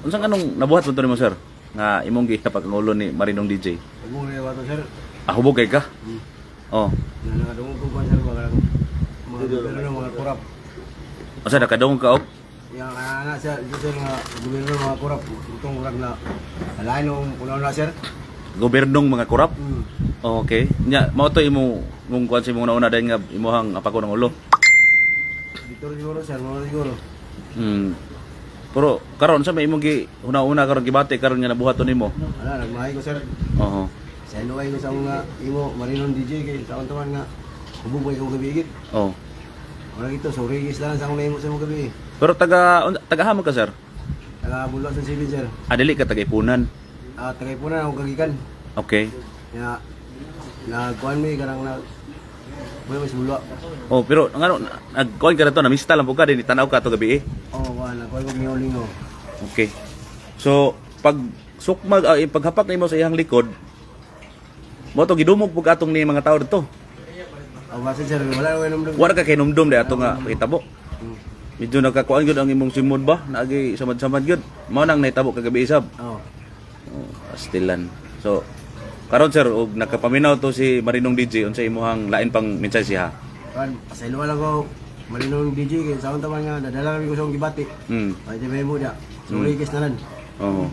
unsang anong nabuhat mo to nimo sir? Nga imong gihapag ang ulo ni Marinong DJ. Hubong na yung sir. Ah, hubog kay ka? Oh. Nakadungog ko pa sir, mga kurap. Asa nakadungog ka og? Yang anak sir, itu sir nga gobernador mga kurap. Itong kurap na alain nung puno na sir. Gobernong mga kurap? Oh, okay. Nya mao to imong kuan sa imong nauna dayon nga imuhang apako ng ulo. Dito siguro sir, mga siguro. Pero karon sa may imong gi una-una karon gibati karon nga nabuhaton nimo. Ala, nagmahay ko sir. Oo. Sa luway ko sa mga imo, Marinong DJ kay sa taon nga hubog ba yung gabi gid. Oh. Wala ito, sorry guys lang sa akong imo sa mga gabi. Pero tagahamon ka sir. Taga Bulak sa Civil sir. Adili ka tagaipunan. Tagay po na ako kagikan. Okay. Ya nagkuan mi karang na wala mas bulak. Oh, pero ngano nagkuan ka na to namista lang po ka din itanaw ka to gabi eh. Oh, wala kuan ko mingolingo. Okay. So, pag sukmag paghapak nimo sa iyang likod, mo to gidumog pug atong ni mga tao dito. Oh, basta sir, wala ko inom. Wala ka kay numdum de ato nga pakitabo. Medyo nakakuan gyud ang imong simod ba? Naagi samad-samad gyud. Mao nang nahitabo kagabi isab. Oh. Oh, pastilan. So, karon sir, og nakapaminaw to si Marinong DJ unsa imuhang lain pang mensahe siya. Kan, pasaylo lang ko Marinong DJ kay sa taman nga dadala kami ko sa akong gibati. Ay di mo dia. Sorry guys nanan. Oo.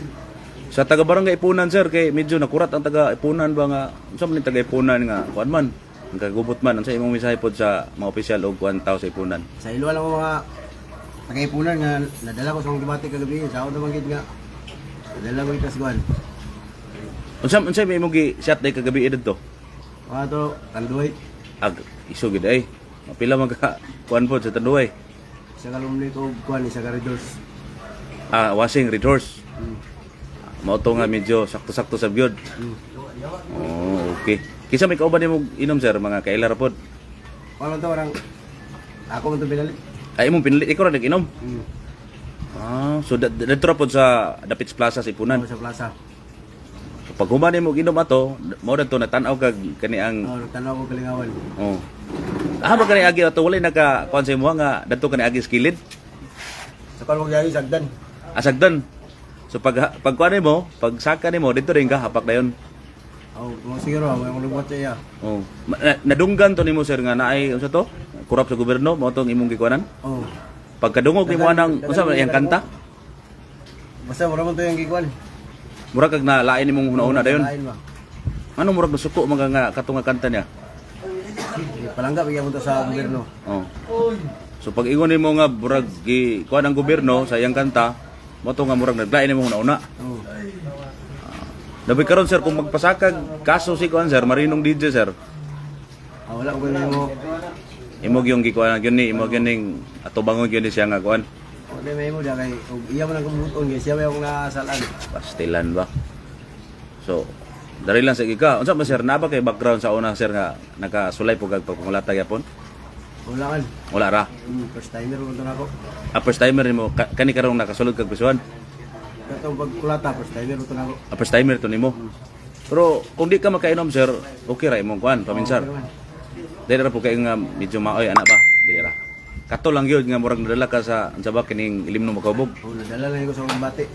Sa taga Barangay Ipunan sir kay medyo nakurat ang taga Ipunan ba nga unsa man taga Ipunan nga kuan man ang kagubot man unsa imong mensahe pod sa mga opisyal og kuan tao sa Ipunan. Sa ilo lang ko mga tagaipunan nga nadala ko sa akong gibati kagabi sa akong taman gid nga. Nadala ko ito sa kuan. Unsa imong gi shot day kagabi didto? To Tanduay. Ag iso gid ay. Mapila man ka kuan pod sa Tanduay. Sa kalumni ko kuan sa corridors. Ah, washing red horse. Mao to nga medyo sakto-sakto sa gyud. Oh, okay. Kisa may kauban nimo inom sir mga kailar pod. Ano to orang ako man to pinali. Ay imong pinili ikaw ra nag-inom. Ah, so dito ra pod sa Dapits Plaza sa Ipunan. Sa plaza. Pag humanin mo ginom ato, mao dito natanaw kag kani ang Tanaw ko kalingawan. oh. Ah, ba kani agi ato wala naka kuan sa imo nga dito kani agi skilid. Sa kan mo gyud sagdan. Asagdan. So pag kuan mo, pag saka nimo dito rin ka hapak dayon. Oh, mo siguro mo yung lubot siya. Oh. Nadunggan to nimo sir nga naay unsa to? Kurap sa gobyerno mao tong imong gikuanan. Oh. Pagkadungog nimo anang unsa man iyang kanta? Basta mo to yung gikuan. Murag kag nalain nimong una-una dayon. Lain ba? Ano murag nasuko mga nga katong nga kanta niya? Palangga bigyan mo to sa gobyerno. Oh. So pag ingon nimo nga murag gi kuan ang gobyerno sa iyang kanta, mo to nga murag naglain nimo una. Oh. Dabi karon sir kung magpasakag kaso si kuan sir Marinong DJ sir. Wala ko mo. Imo gyung gikuan gyud ni imo gyud ning atubangon gyud ni siya nga kuan. Wala may mo kay iya man ang kumuton gyud siya may akong nasalan. Pastilan ba. So dari lang sa ika. Unsa man sir na ba kay background sa una sir nga nakasulay pug pagpangulata gyapon? Wala kan. Wala ra. First timer mo to nako. First timer nimo kani karong nakasulod kag pisuan. Katong pagkulata first timer mo to nako. First timer to nimo. Pero kung di ka makainom sir, okay ra imong kuan paminsar. Dili ra po kay nga medyo maoy ana ba? Dili ra. Kato lang gyud nga murag nadala ka sa ba kining ilim no makabog. Nadala lang ko sa akong bati.